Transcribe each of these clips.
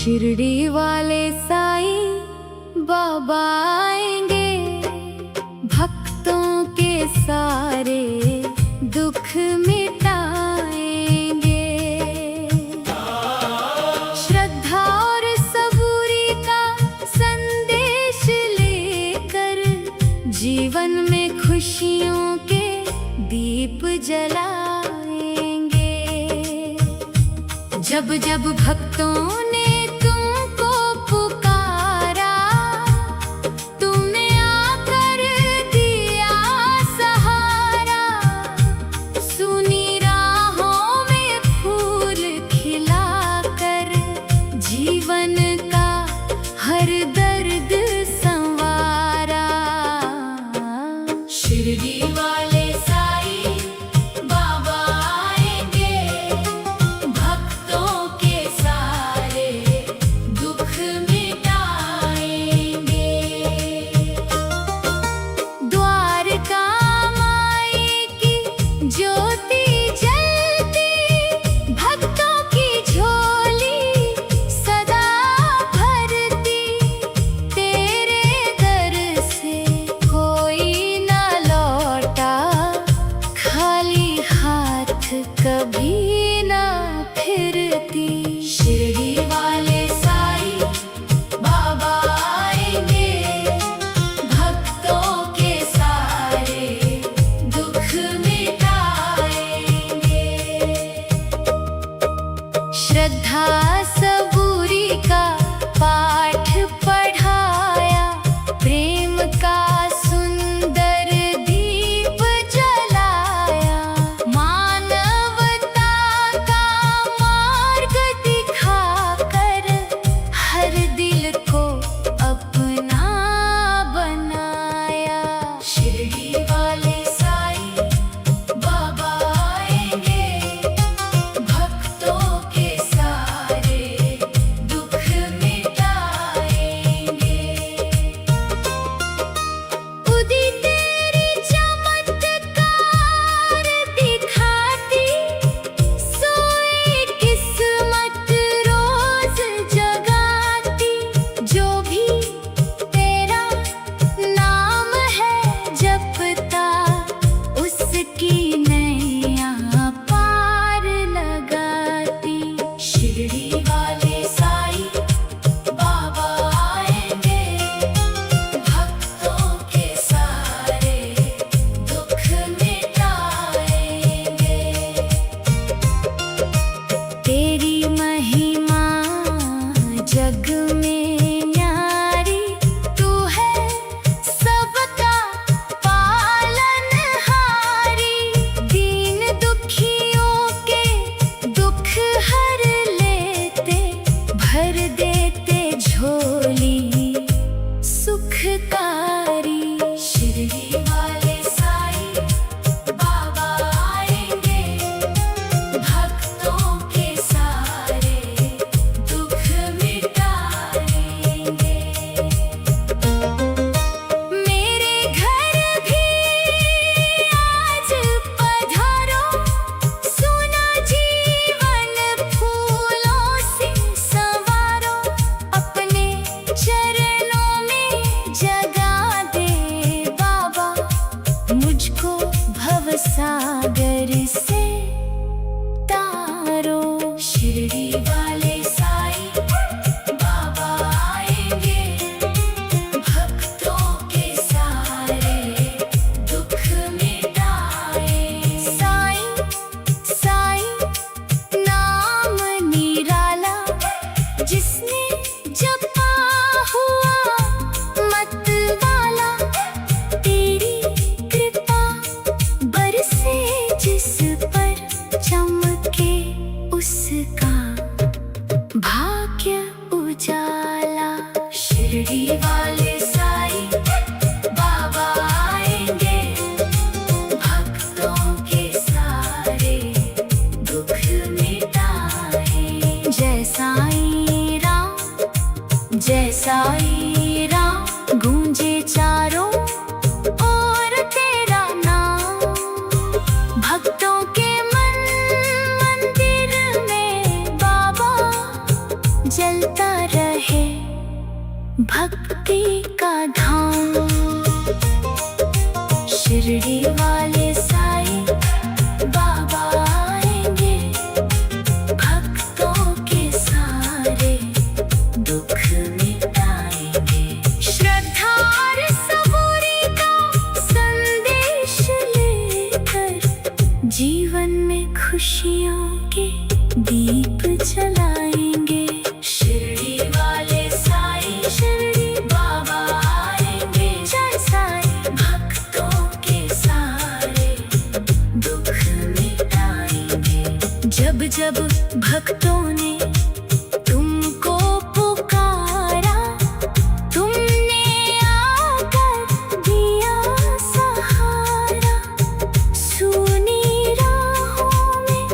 शिरडी वाले साईं बाबा आएंगे, भक्तों के सारे दुख मिटाएंगे। श्रद्धा और सबूरी का संदेश लेकर जीवन में खुशियों के दीप जलाएंगे। जब जब भक्तों ने तुमको पुकारा, तुमने आकर दिया सहारा। सुनी राहों में फूल खिलाकर जीवन का हर दर्द संवारा। शिरडी वाले साईं बाबा आएंगे, भक्तों के सारे दुख मिटाएंगे। द्वारका माई की ज्योति जलती, भक्तों की झोली सदा भरती। तेरे दर से कोई न लौटा खाली हाथ, कभी न फिरती। शिरडी वाले साईं बाबा आएंगे, भक्तों के सारे दुख मिटाएंगे। श्रद्धा सबूरी का पाठ पढ़ाया, प्रेम का सुंदर दीप जलाया। मानवता का मार्ग दिखाकर हर दिल को अपना बनाया। शिरडी वाले साईं बाबा आएंगे, भक्तों के सारे दुख मिटाएंगे। उदी तेरी चमत्कार दिखाती, सोई किस्मत रोज जगाती। जो भी तेरा नाम है जपता, उसकी नैया पार लगाती। शिरडी वाले साईं बाबा आएंगे, भक्तों के सारे दुख मिटाएंगे। तेरी महिमा जग में न्यारी, तू है सबका पालनहारी। दीन दुखियों के दुख हर लेते, भर देते झोली सुखकारी। शिरडी वाले साईं बाबा आएंगे, भक्तों के सारे भक्ति का धाम। शिरडी वाले साईं बाबा आएंगे, भक्तों के सारे दुख मिटाएंगे। श्रद्धा और सबूरी का संदेश लेकर जीवन में खुशियों के दीप जलाएंगे। शिरडी वाले साईं शिरडी बाबा आएंगे, जय साईं भक्तों के सारे दुख मिटाएंगे। जब जब भक्तों ने तुमको पुकारा, तुमने आकर दिया सहारा। सूनी राहों में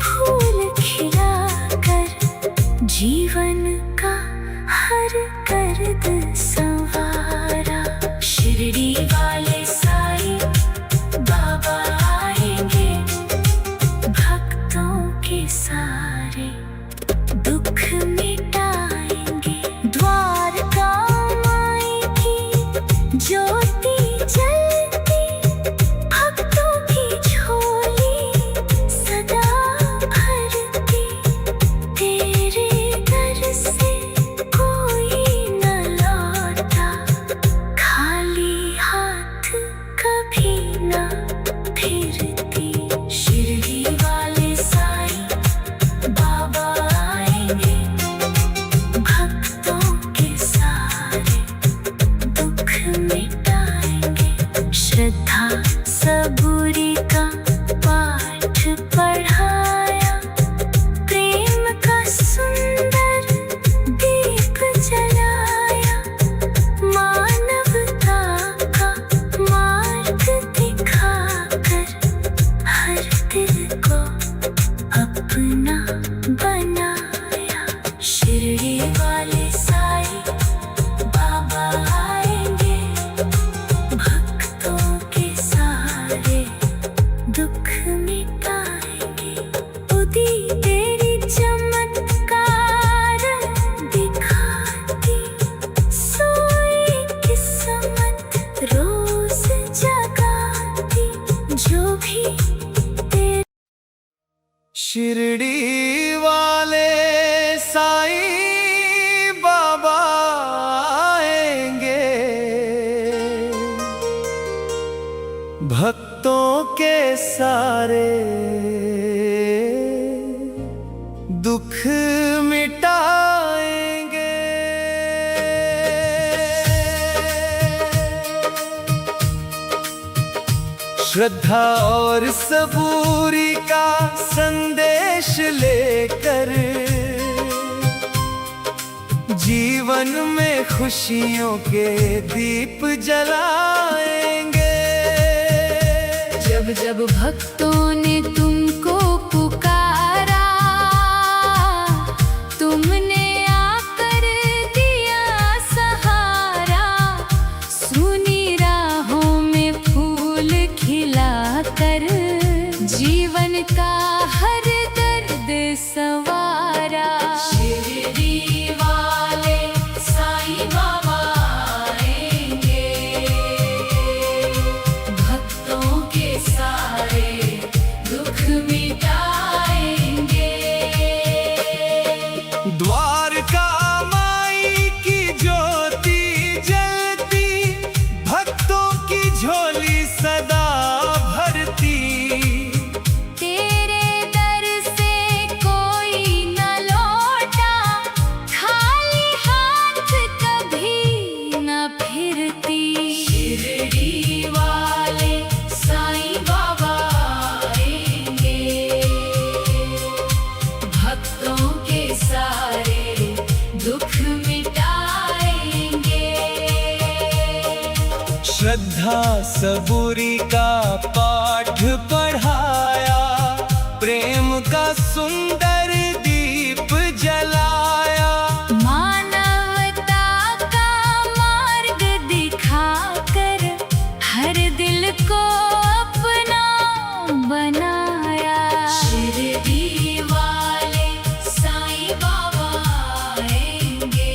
फूल खिलाकर जीवन का हर दर्द संवारा। शिरडी वाले साईं बाबा आएंगे, भक्तों के सारे दुख मिटाएंगे। द्वारका माई की ज्योति जलती, भक्तों की झोली सदा भरती। तेरे दर से कोई न लौटा, खाली हाथ कभी न फिरती। शिरडी वाले साईं बाबा आएंगे, भक्तों के सारे दुख मिटाएंगे। श्रद्धा सबूरी का पाठ पढ़ाया, प्रेम का सुंदर दीप जलाया। मानवता का मार्ग दिखाकर हर दिल को अपना बनाया। शिरडी वाले साईं बाबा आएंगे, भक्तों के सारे दुख मिटाएंगे। उदी तेरी चमत्कार दिखाती, सोई किस्मत रोज जगाती। जो भी शिरडी वाले साईं बाबा आएंगे, भक्तों के सारे दुख मिटाएंगे। श्रद्धा और सबूरी का संदेश लेकर जीवन में खुशियों के दीप जलाएंगे। जब जब भक्तों ने तुमको पुकारा, तुमने आकर दिया सहारा। सूनी राहों में फूल खिलाकर जीवन का हर दर्द संवारा। शिरडी वाले साईं बाबा आएंगे, भक्तों के सारे दुख मिटाएंगे। द्वारका माई की ज्योति जलती, भक्तों की झोली सदा भरती। तेरे दर से कोई न लौटा, खाली हाथ कभी न फिरती। शिरडी वाले साईं बाबा आएंगे, भक्तों के सारे दुख मिटाएंगे। श्रद्धा सबूरी का पाठ पढ़ाया, प्रेम का सुंदर दीप जलाया। मानवता का मार्ग दिखाकर हर दिल को अपना बनाया। शिरडी वाले साईं बाबा आएंगे,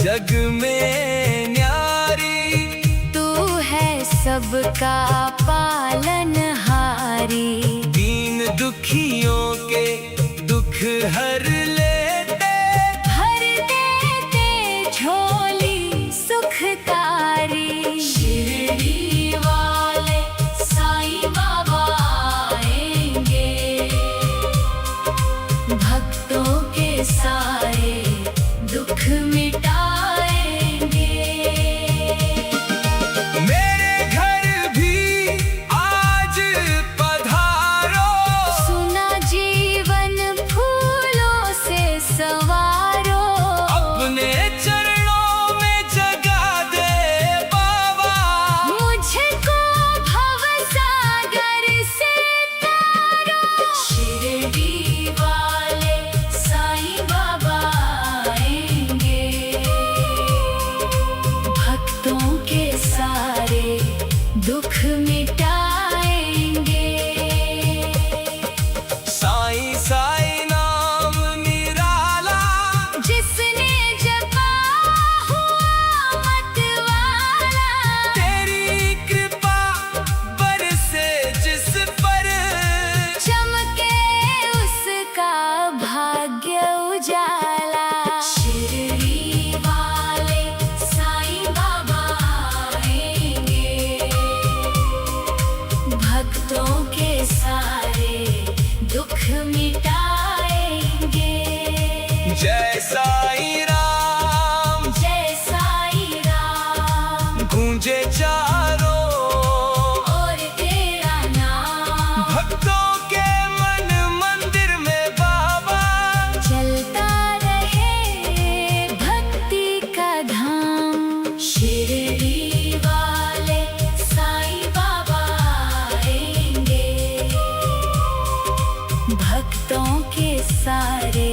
जग में न्यारी, तू है सबका पालनहारी। दीन दुखियों के दुख हर लेते, भर देते झोली सुखकारी। शिरडी वाले साईं बाबा आएंगे, भक्तों के सारे दुख मिटाएंगे। मेरे घर भी आज पधारो, सुना जीवन फूलों से सवारो। अपने चरणों में जगा दे बाबा, मुझको भव सागर से तारो। शिरडी वाले साईं बाबा आएंगे, भक्तों के सारे दुख मिटाएंगे। साईं साईं नाम निराला, जिसने जपा हुआ मतवाला। तेरी कृपा बरसे जिस पर, चमके उसका भाग्य उजाला। शिरडी वाले साईं बाबा आएंगे, भक्तों के सारे दुख मिटाएंगे। जय साईं राम, जय साईं राम, गूंजे चारों और तेरा नाम। भक्तों के मन मंदिर में बाबा, चलता रहे भक्ति का धाम। शिरडी वाले साईं बाबा आएंगे, भक्तों के सारे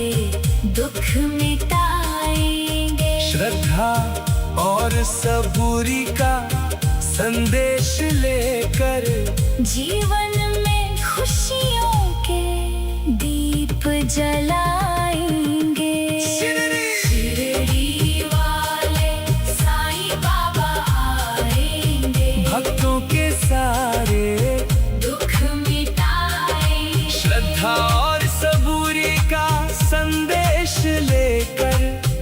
दुख मिटाएंगे। श्रद्धा और सबूरी का संदेश लेकर, जीवन में खुशियों के दीप जलाएंगे। शिरडी वाले साईं बाबा आएंगे, भक्तों के सारे दुख मिटाएंगे। श्रद्धा और सबूरी का संदेश लेकर,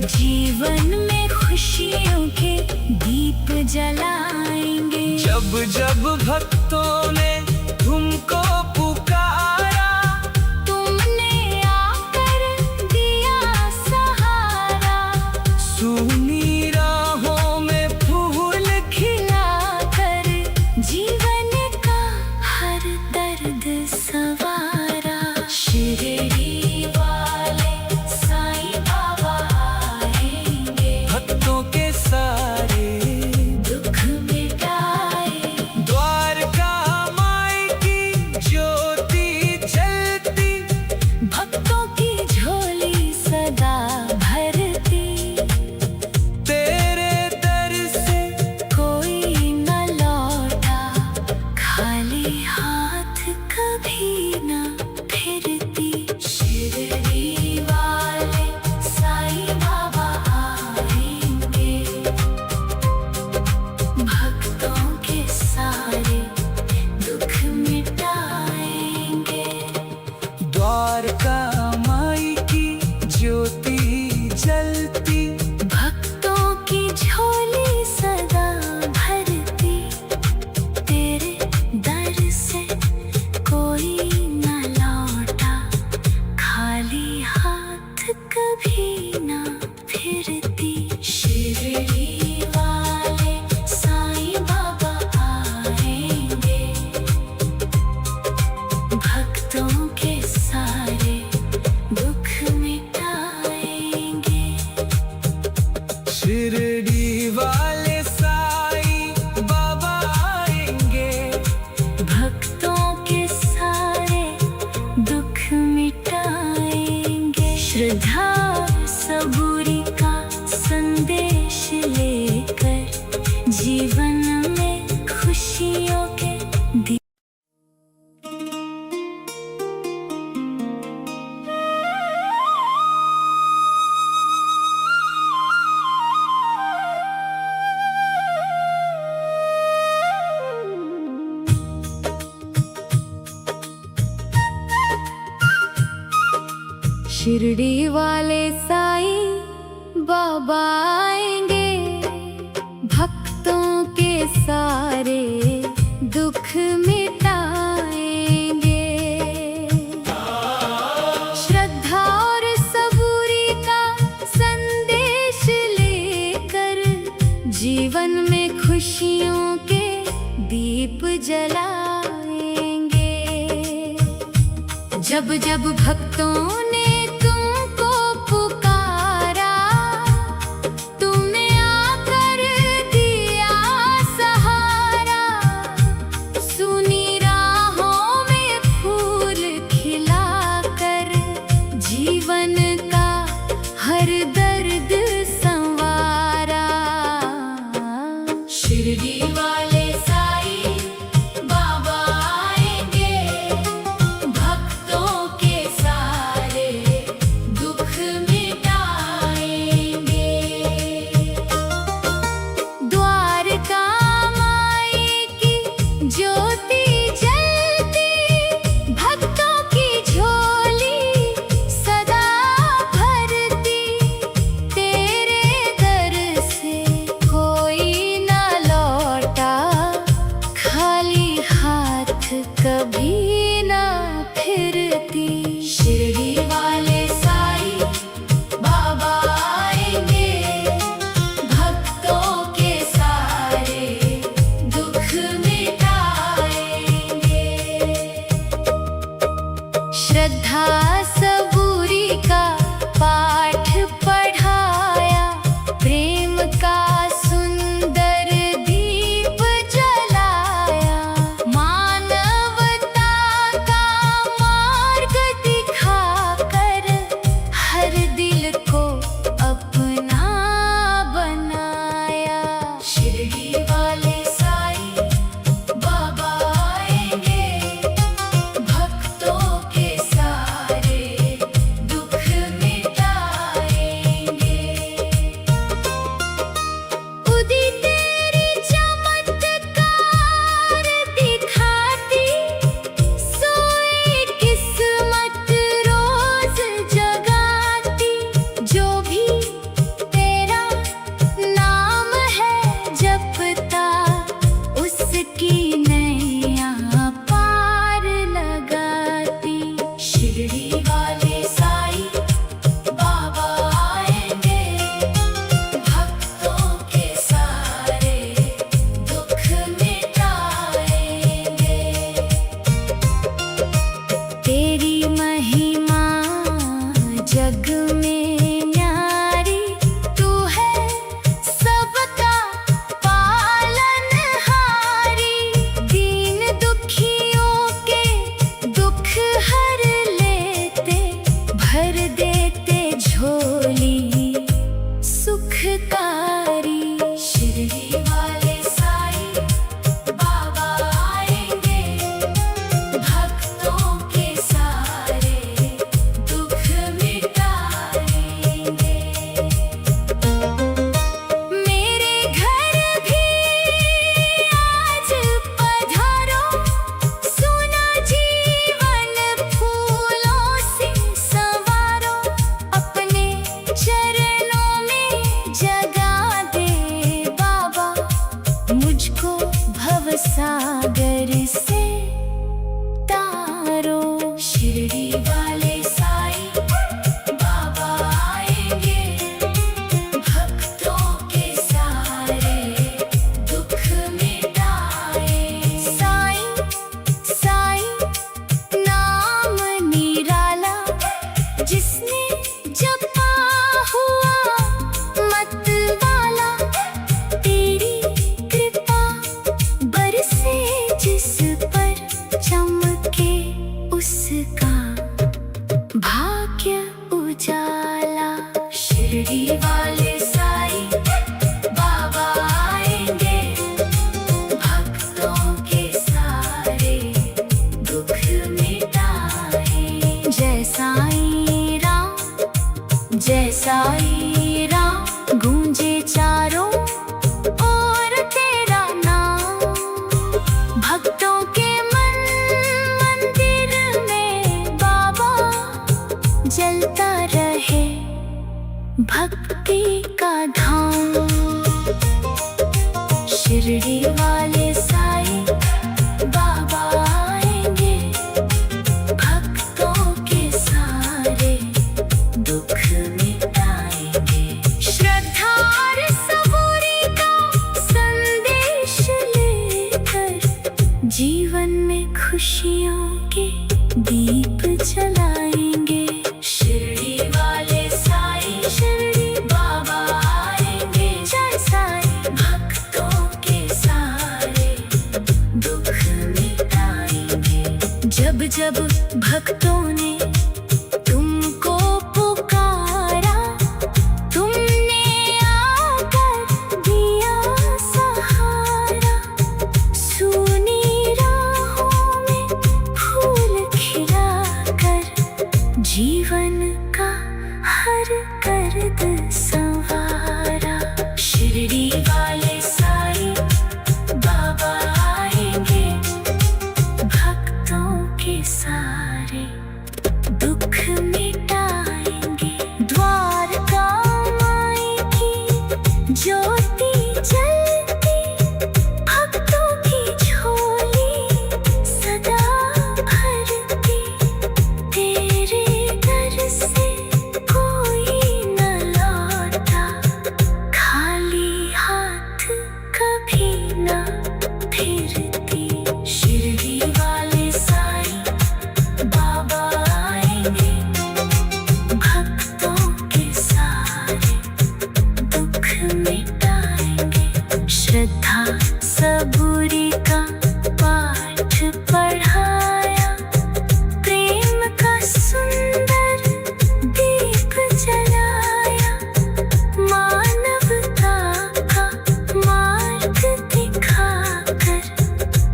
जीवन में खुशियों के दीप जलाएंगे। जब जब भक्तों ने तुमको पुकारा, तुमने आकर दिया सहारा। सुनी राहों में फूल खिलाकर जीवन का हर दर्द सवारा। शिरडी वाले साईं बाबा आएंगे, भक्तों के सारे दुख मिटाए। द्वारका माई की ज्योति जलती, भक्तों की झोली सदा भरती। तेरे दर से कोई न लौटा, खाली हाथ कभी न फिरती। शिरडी वाले साईं बाबा आएंगे, भक्तों के सारे दुख मिटाएंगे। द्वारका माई की ज्योति जलती, भक्तों की झोली सदा भरती। तेरे दर से कोई न लौटा, खाली हाथ कभी न फिरती। शिरडी वाले साईं बाबा आएंगे, भक्तों के सारे दुख मिटाएंगे। शिरडी वाले साईं बाबा आएंगे, भक्तों के सारे दुख मिटाएंगे। श्रद्धा सबूरी का संदेश लेकर, जीवन में खुशियों के शिरडी वाले साईं बाबा आएंगे, भक्तों के सारे दुख मिटाएंगे। श्रद्धा और सबूरी का संदेश लेकर जीवन में खुशियों के दीप जलाएंगे। जब जब भक्तों ने तुमको पुकारा, तुमने आकर दिया सहारा। सुनी राहों में फूल खिलाकर जीवन का हर दर्द संवारा। शिरडी वाले साईं बाबा आएंगे, भक्तों के सारे दुख मिटाएंगे। द्वारका माई की ज्योति जलती, भक्तों की झोली सदा भरती। तेरे दर से कोई न लौटा, खाली हाथ कभी न फिरती। शिरडी वाले साईं बाबा आएंगे, भक्तों के सारे दुख मिटाएंगे। श्रद्धा सबूरी का पाठ पढ़ाया, प्रेम का सुंदर दीप जलाया। मानवता का मार्ग दिखाकर हर दिल को अपना बनाया। शिरडी वाले साईं बाबा आएंगे, भक्तों के सारे दुख मिटाएंगे। उदी तेरी चमत्कार दिखाती, सोई किस्मत रोज जगाती। जो भी तेरा नाम है जपता, उसकी नैया पार लगाती। शिरडी वाले साईं बाबा आएंगे, भक्तों के सारे दुख मिटाएंगे। तेरी महिमा जग में न्यारी, तू है सबका पालनहारी। दीन दुखियों के दुख हर लेते, भर देते झोली सुखकारी। शिरडी वाले साईं बाबा आएंगे, भक्तों के सारे दुख मिटाएंगे। मेरे घर भी आज पधारो, सुना जीवन फूलों से संवारो। अपने चरणों में जगा दे बाबा, मुझको भवसागर से तारो। शिरडी वाले साईं बाबा आएंगे, भक्तों के सारे दुख मिटाएंगे। साईं साईं नाम निराला, जिसने जपा हुआ मतवाला। तेरी कृपा बरसे जिस पर, चमके उसका भाग्य उजाला। शिरडी वाले साईं बाबा आएंगे, भक्तों के सारे दुख मिटाएंगे। जय साईं राम, जय साईं राम, गूंजे चारों ओर तेरा नाम। भक्तों के मन मंदिर में भक्ति का धाम। शिरडी वाले साईं बाबा आएंगे, भक्तों के सारे दुख मिटाएंगे। श्रद्धा और सबूरी का संदेश लेकर जीवन में खुशियों के दीप जलाएंगे। शिरडी वाले साईं शिरडी बाबा आएंगे, जय साईं भक्तों के सारे दुख मिटाएंगे। जब जब भक्तों ने तुमको पुकारा, तुमने आकर दिया सहारा। सूनी राहों में फूल खिलाकर जीवन का हर दर्द संवारा। शिरडी वाले साईं बाबा आएंगे, भक्तों के सारे दुख मिटाएंगे। द्वारका माई की ज्योति जलती, भक्तों की झोली सदा भरती। तेरे दर से कोई न लौटा, खाली हाथ कभी न फिरती। शिरडी वाले साईं बाबा आएंगे, भक्तों के सारे दुख मिटाएंगे। श्रद्धा सबूरी का पाठ पढ़ाया, प्रेम का सुंदर दीप जलाया। मानवता का मार्ग दिखाकर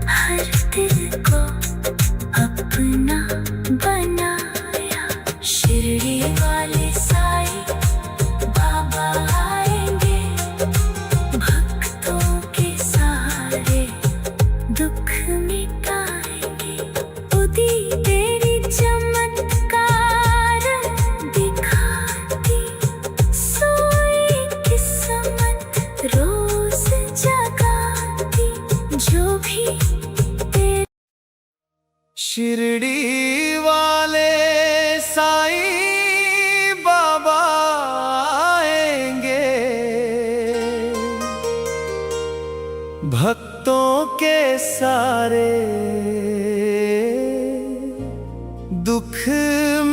हर दिल को अपना बनाया। शिरडी वाले साईं बाबा आएंगे, भक्तों के सारे दुख मिटाएंगे। उदी तेरी चमत्कार दिखाती, सोई किस्मत रोज जगाती। जो भी शिरडी वाले साईं बाबा आएंगे, भक्तों के सारे दुख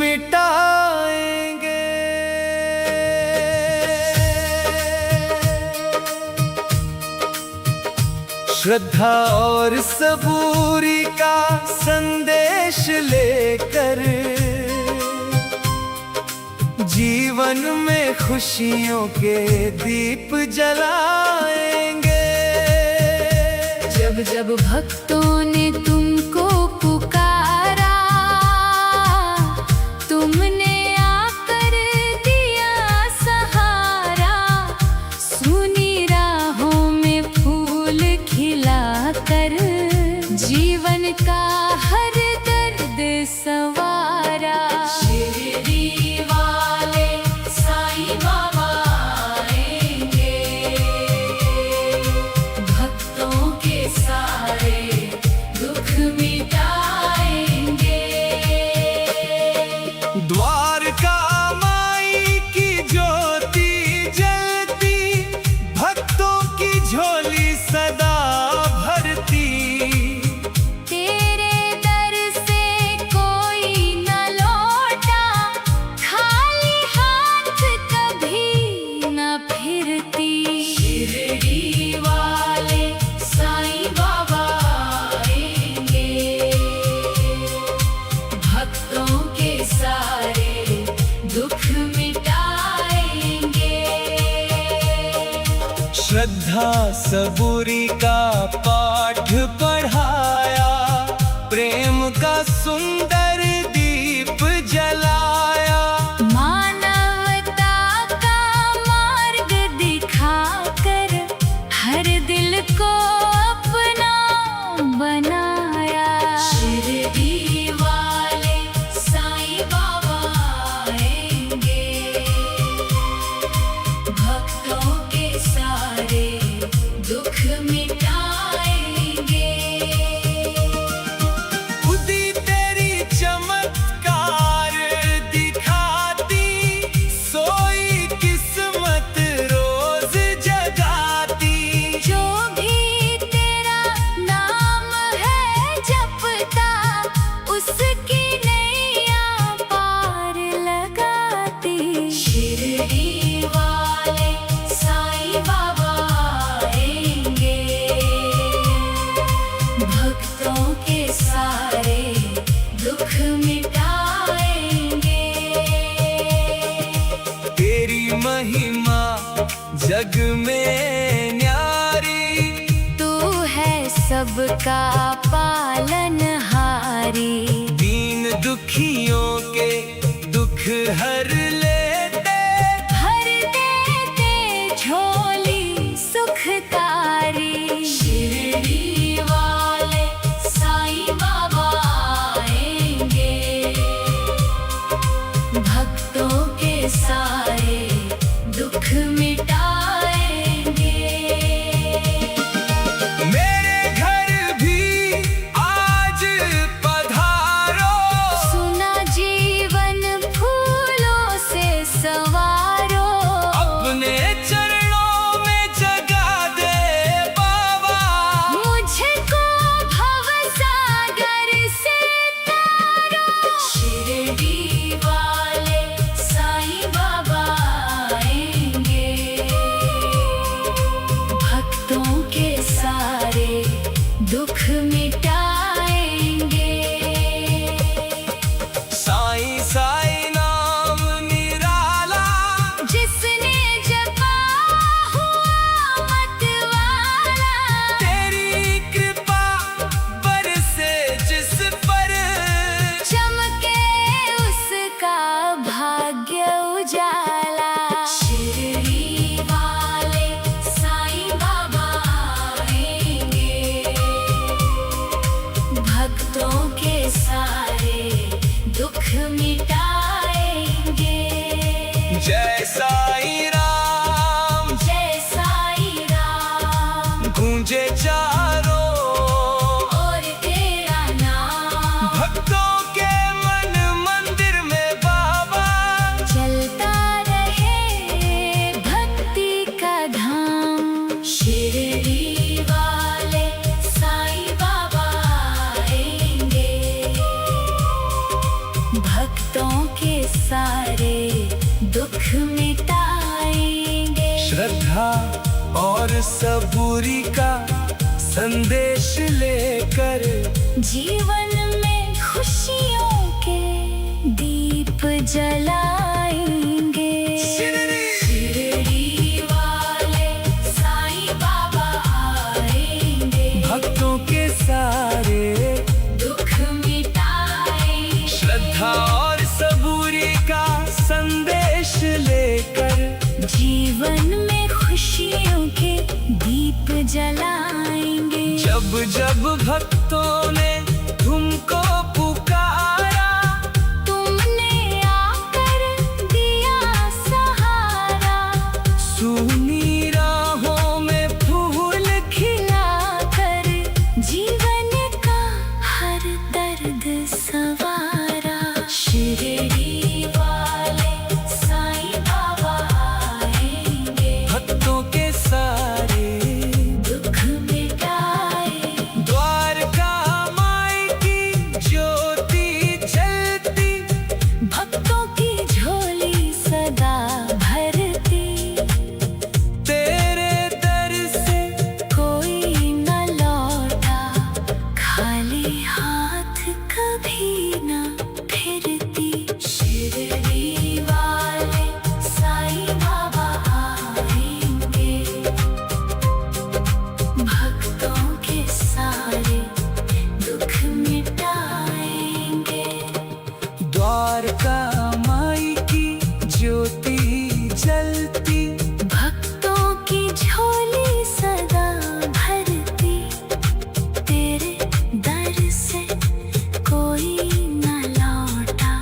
मिटाएंगे। श्रद्धा और सबूरी का संदेश लेकर जीवन में खुशियों के दीप जलाएंगे। जब जब भक्तों ने तुमको पुकारा, तुमने आकर दिया सहारा। सुनी राहों में फूल खिलाकर जीवन का हर दर्द संवारा। शिरडी वाले साईं बाबा आएंगे, भक्तों के सारे दुख मिटाएंगे। द्वारका माई की ज्योति जलती, भक्तों की झोली सदा भरती। तेरे दर से कोई न लौटा, खाली हाथ कभी न फिरती। शिरडी वाले साईं बाबा आएंगे, भक्तों के सारे दुख मिटाएंगे। श्रद्धा सबूरी का पाठ पढ़ाया, प्रेम का सुंदर दीप जलाया। मानवता का मार्ग दिखाकर हर दिल को अपना बनाया। शिरडी वाले साईं बाबा आएंगे, जग में न्यारी, तू है सबका पालनहारी। दीन दुखियों के दुख हर लेते, भर देते झोली सुखकारी। शिरडी वाले साईं बाबा आएंगे, भक्तों के सारे दुख मिटाएंगे। मेरे घर भी आज पधारो, सुना जीवन फूलों से सवारो। अपने चरणों में जगा दे बाबा, मुझको भवसागर से तारो। शिरडी वाले साईं बाबा आएंगे, भक्तों के सारे दुख मिटाएंगे। साईं साईं नाम निराला, जिसने जपा हुआ मतवाला। तेरी कृपा बरसे जिस पर, चमके उसका भाग्य उजाला। शिरडी वाले साईं बाबा आएंगे, भक्तों के सारे दुख मिटाएंगे। जय साईं राम, जय साईं राम, गूंजे चारों और तेरा नाम। भक्तों के मन मंदिर में बाबा, चलता रहे भक्ति का धाम। शिरडी वाले साईं बाबा आएंगे, भक्तों के सारे दुख मिटाएंगे। श्रद्धा और सबूरी का संदेश लेकर, जीवन में खुशियों के दीप जलाएंगे। शिरडी वाले साईं बाबा आएंगे, भक्तों के सारे दुख मिटाएंगे। श्रद्धा और सबूरी का संदेश लेकर, जीवन में खुशियों के दीप जलाएंगे। जब जब भक्तों ने तुमको पुकारा, तुमने आकर दिया सहारा। सुनी राहों में फूल खिलाकर जीवन का हर दर्द सवारा। शिरडी वाले साईं बाबा आएंगे, भक्तों के सारे दुख मिटाए। द्वारका माई की ज्योति जलती, भक्तों की झोली सदा भरती। तेरे दर से कोई न लौटा खाली हाथ, कभी न फिरती। शिरडी वाले साईं बाबा आएंगे, भक्तों के सारे दुख मिटाएंगे। द्वारका माई की ज्योति जलती, भक्तों की झोली सदा भरती। तेरे दर से कोई न लौटा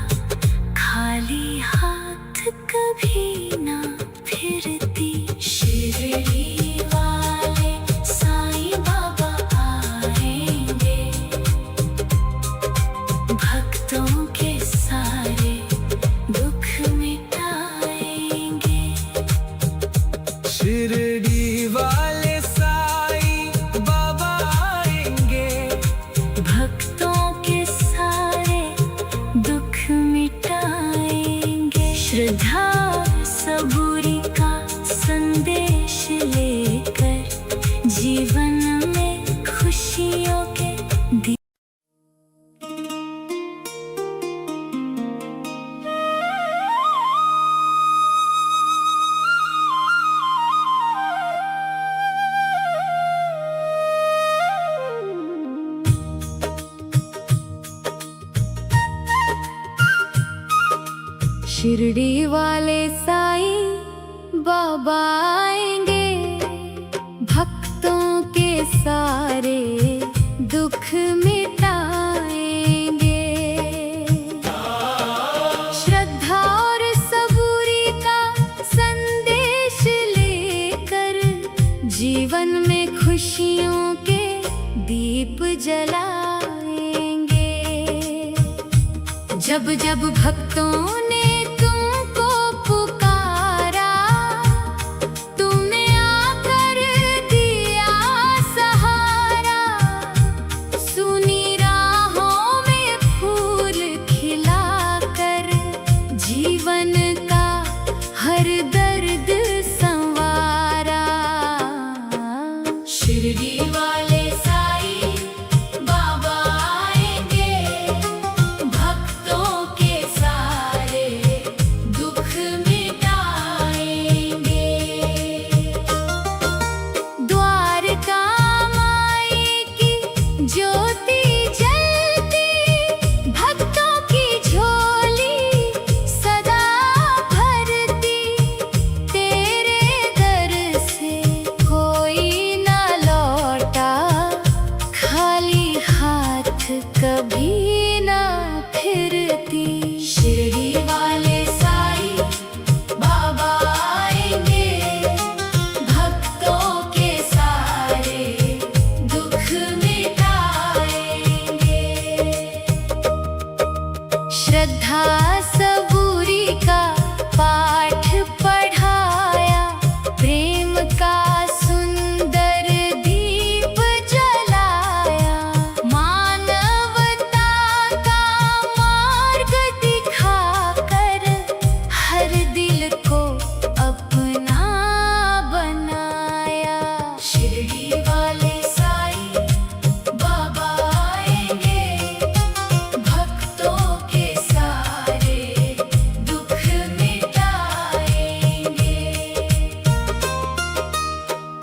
खाली हाथ, कभी न फिरती। शिरडी वाले साईं बाबा आएंगे, भक्तों के सारे दुख मिटाएंगे। शिरडी वाले साईं बाबा आएंगे, भक्तों के सारे दुख मिटाएंगे। श्रद्धा सबूरी का संदेश लेकर, जीवन में खुशियों के दीप शिरडी वाले साईं बाबा आएंगे, भक्तों के सारे दुख मिटाएंगे। श्रद्धा और सबूरी का संदेश लेकर जीवन में खुशियों के दीप जलाएंगे। जब जब भक्तों ने तुमको पुकारा, तुमने आकर दिया सहारा। सुनी राहों में फूल खिलाकर जीवन का हर दर्द संवारा। शिरडी वाले साईं बाबा आएंगे, भक्तों के सारे दुख मिटाएंगे। द्वारका माई की ज्योति जलती, भक्तों की झोली सदा भरती। तेरे दर से कोई न लौटा खाली हाथ कभी न फिरती। शिरडी वाले साईं बाबा आएंगे, भक्तों के सारे दुख मिटाएंगे। श्रद्धा सबूरी का पाठ पढ़ाया, प्रेम का सुंदर दीप जलाया। मानवता का मार्ग दिखाकर हर दिल को अपना बनाया। शिरडी वाले साईं बाबा आएंगे, भक्तों के सारे दुख मिटाएंगे।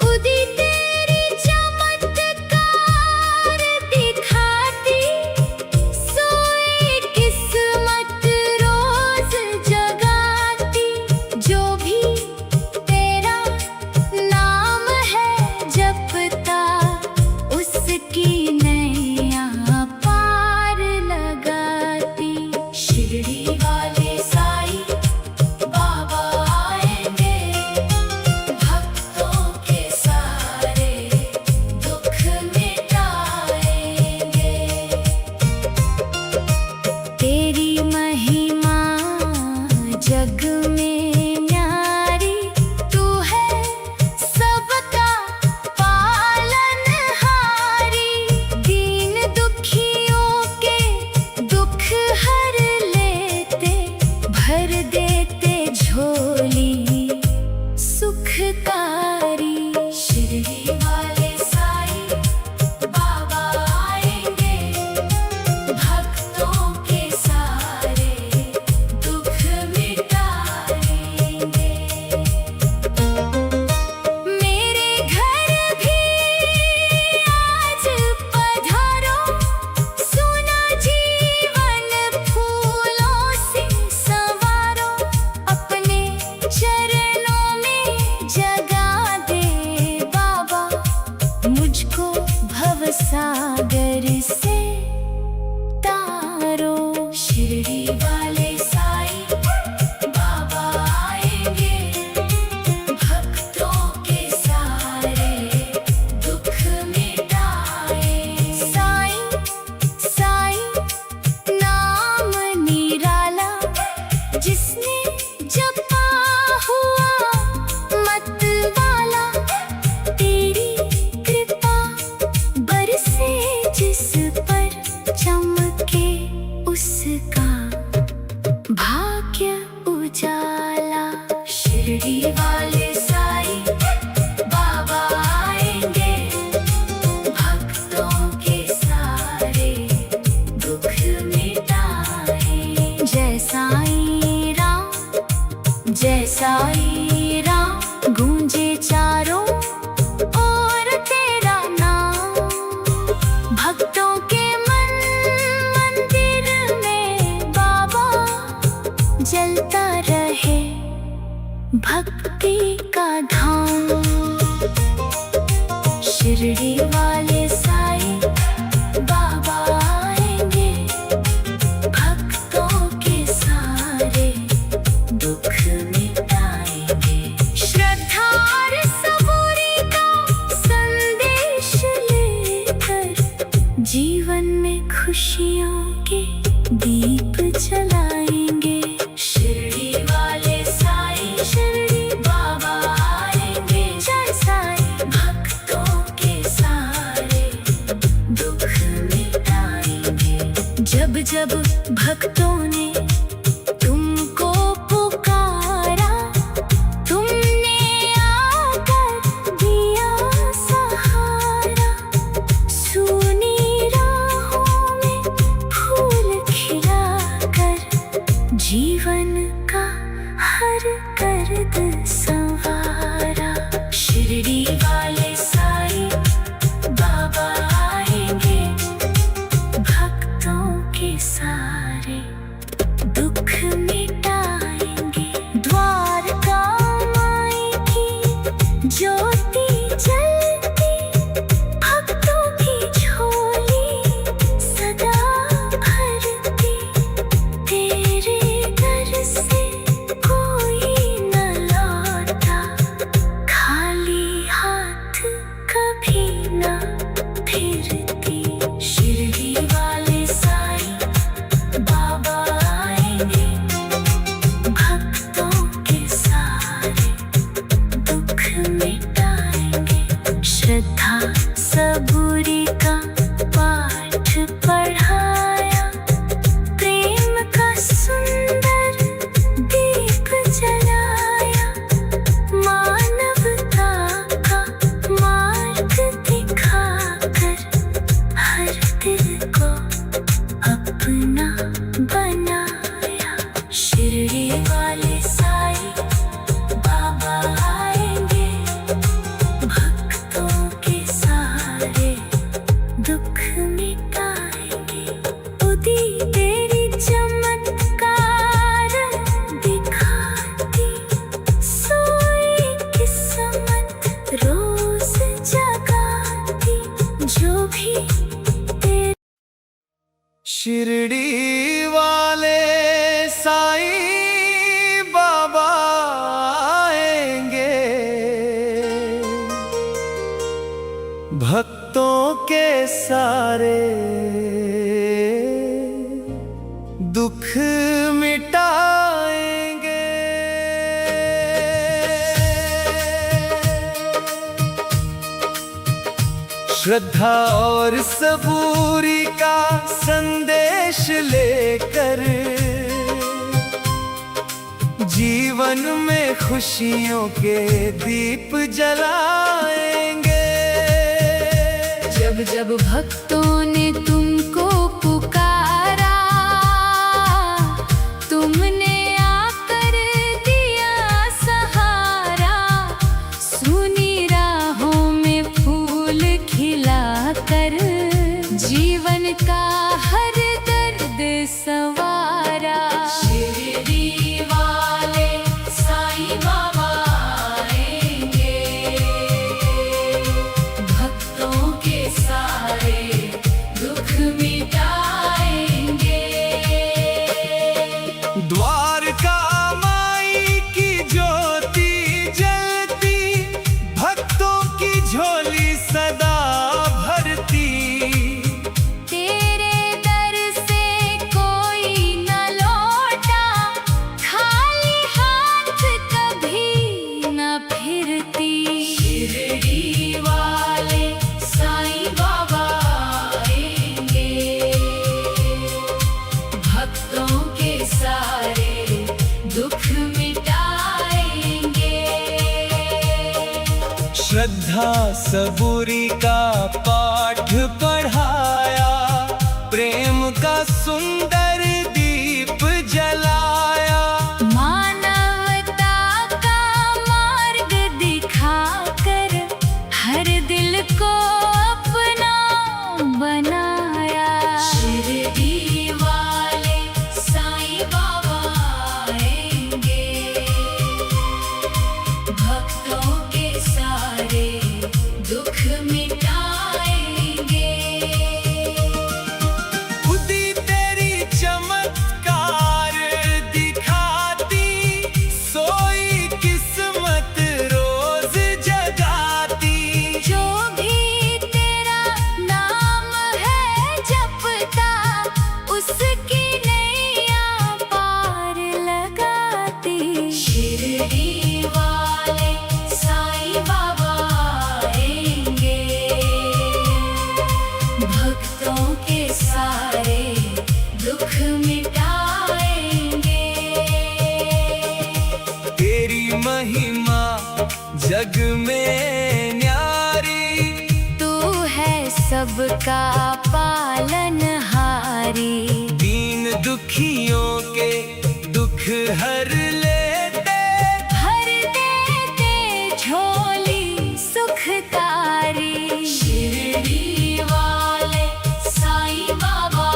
उदी तेरी चमत्कार दिखाती, सोई किस्मत रोज जगाती। जो भी तेरा नाम है जपता, उसकी नैया पार लगाती। शिरडी वाले साईं बाबा आएंगे, भक्तों के सारे दुख मिटाएंगे। तेरी महिमा जग में न्यारी, तू है सबका पालनहारी। दीन दुखियों के दुख हर लेते, भर देते झोली सुखकारी। शिरडी वाले साईं बाबा आएंगे, भक्तों के सारे दुख मिटाएंगे। मेरे घर भी आज पधारो, सुना जीवन फूलों से संवारो। अपने चरणों में जगा दे बाबा, मुझको भवसागर से तारो। शिरडी वाले साईं बाबा आएंगे, भक्तों के सारे दुख मिटाएंगे। साईं साईं नाम निराला, जिसने जपा हुआ मतवाला। तेरी कृपा बरसे जिस पर, चमके उसका भाग्य उजाला। शिरडी वाले साईं बाबा आएंगे, भक्तों के सारे दुख मिटाएंगे। जय साईं राम, जय साईं राम, गूंजे चारों ओर तेरा नाम। भक्तों के मन मंदिर में बाबा जलता भक्ति का धाम। शिरडी वाले साईं बाबा आएंगे, भक्तों के सारे दुख मिटाएंगे। श्रद्धा और सबूरी का संदेश लेकर जीवन में खुशियों के दीप जलाएंगे। शिरडी वाले साईं शिरडी बाबा आएंगे, जय साईं भक्तों के सारे दुख मिटाएंगे। जब जब भक्तों ने तुमको पुकारा, तुमने आकर दिया सहारा। सूनी राहों में फूल खिलाकर जीवन का हर दर्द संवारा। शिरडी वाले साईं बाबा आएंगे, भक्तों के सारे दुख मिटाएंगे। द्वारका माई की ज्योति जलती, भक्तों की झोली सदा भरती। तेरे दर से कोई न लौटा, खाली हाथ कभी न फिरती। शिरडी वाले साईं बाबा आएंगे, भक्तों के सारे दुख मिटाएंगे। श्रद्धा सबूरी का पाठ पढ़ाया, प्रेम का सुंदर दीप जलाया। मानवता का मार्ग दिखाकर हर दिल को अपना बनाया। शिरडी वाले साईं बाबा आएंगे, भक्तों के सारे दुख मिटाएंगे। उदी तेरी चमत्कार दिखाती, सोई किस्मत रोज जगाती। जो भी शिरडी वाले साईं बाबा आएंगे, भक्तों के सारे दुख मिटाएंगे। श्रद्धा और सबूरी का संदेश लेकर जीवन में खुशियों के दीप जलाएंगे। जब जब भक्तों ने तुमको पुकारा, तुमने आकर दिया सहारा। सूनी राहों में फूल खिलाकर जीवन का हर दर्द संवारा। शिरडी वाले साईं बाबा आएंगे, भक्तों के सारे दुख मिटाएंगे। द्वारका माई की ज्योति जलती, भक्तों की झोली सदा भरती। तेरे दर से कोई न लौटा, खाली हाथ कभी न फिरती। शिरडी वाले साईं बाबा आएंगे, भक्तों के सारे दुख मिटाएंगे। श्रद्धा सबूरी का पाठ पढ़ाया, प्रेम का सुंदर दीप जलाया। मानवता का मार्ग दिखाकर हर दिल को अपना बनाया। शिरडी वाले साईं बाबा आएंगे, जग में न्यारी, तू है सबका पालनहारी। दीन दुखियों के दुख हर लेते, भर देते झोली सुखकारी। शिरडी वाले साईं बाबा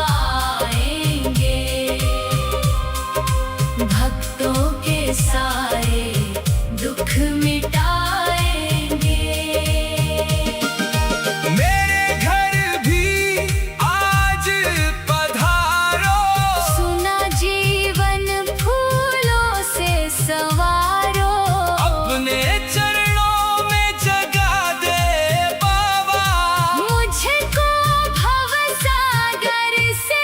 आएंगे, भक्तों के सारे दुख मिटाएंगे। मेरे घर भी आज पधारो, सुना जीवन फूलों से संवारो। अपने चरणों में जगा दे बाबा, मुझको भवसागर से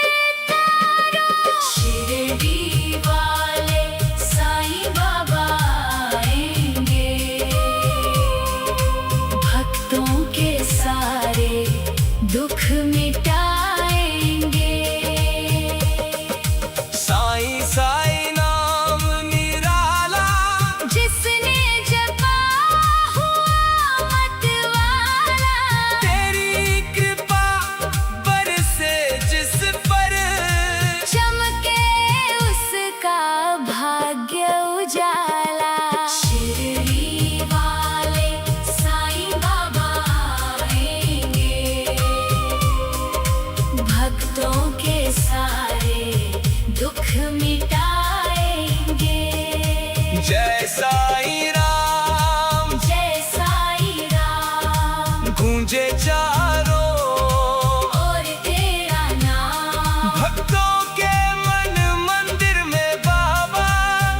तारो। शिरडी वाले साईं बाबा आएंगे, भक्तों के सारे दुख मिटाएंगे। साईं साईं नाम निराला, जिसने जपा हुआ मतवाला। तेरी कृपा बरसे जिस पर, चमके उसका भाग्य उजाला। शिरडी वाले साईं बाबा आएंगे, भक्तों के सारे दुख मिटाएंगे। जय साईं राम, जय साईं राम, गूंजे चारों और तेरा नाम। भक्तों के मन मंदिर में बाबा,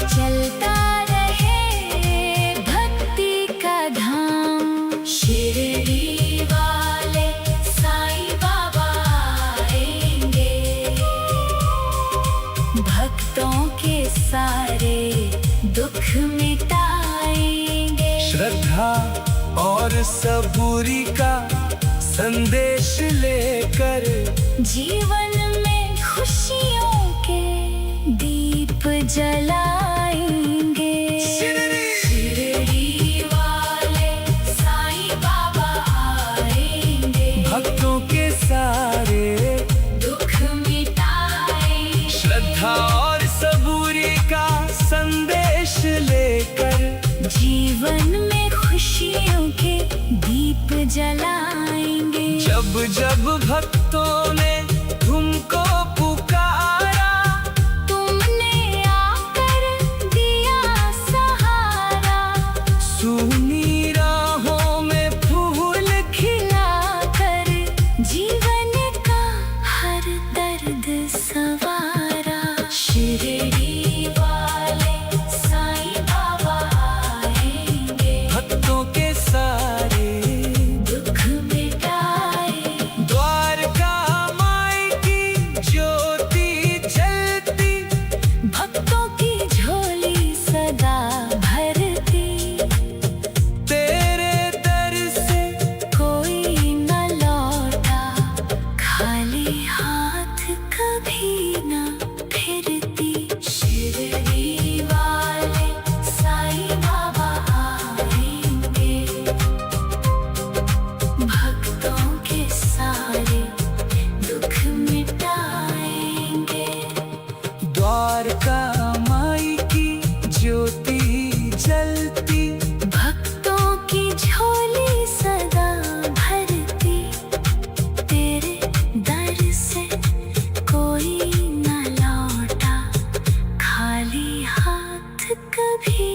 चलता रहे भक्ति का धाम। शिरडी वाले साईं बाबा आएंगे, भक्तों के सारे दुख मिटाएंगे। श्रद्धा और सबूरी का संदेश लेकर, जीवन में खुशियों के दीप जलाएंगे। शिरडी वाले साईं बाबा आएंगे, भक्तों के सारे दुख मिटाएंगे। श्रद्धा और सबूरी का संदेश लेकर, जीवन में खुशियों के दीप जलाएंगे। जब जब भक्तों ने तुमको पुकारा, तुमने आकर दिया सहारा। सुनी राहों में फूल खिलाकर जीवन का हर दर्द सवारा। शिरडी वाले साईं बाबा आएंगे, भक्तों के सारे दुख मिटाए। द्वारका माई की ज्योति जलती, भक्तों की झोली सदा भरती। तेरे दर से कोई न लौटा, खाली हाथ कभी न फिरती। शिरडी वाले साईं बाबा आएंगे, भक्तों के सारे दुख मिटाएंगे। द्वारका माई की ज्योति जलती, भक्तों की झोली सदा भरती। तेरे दर से कोई न लौटा, खाली हाथ कभी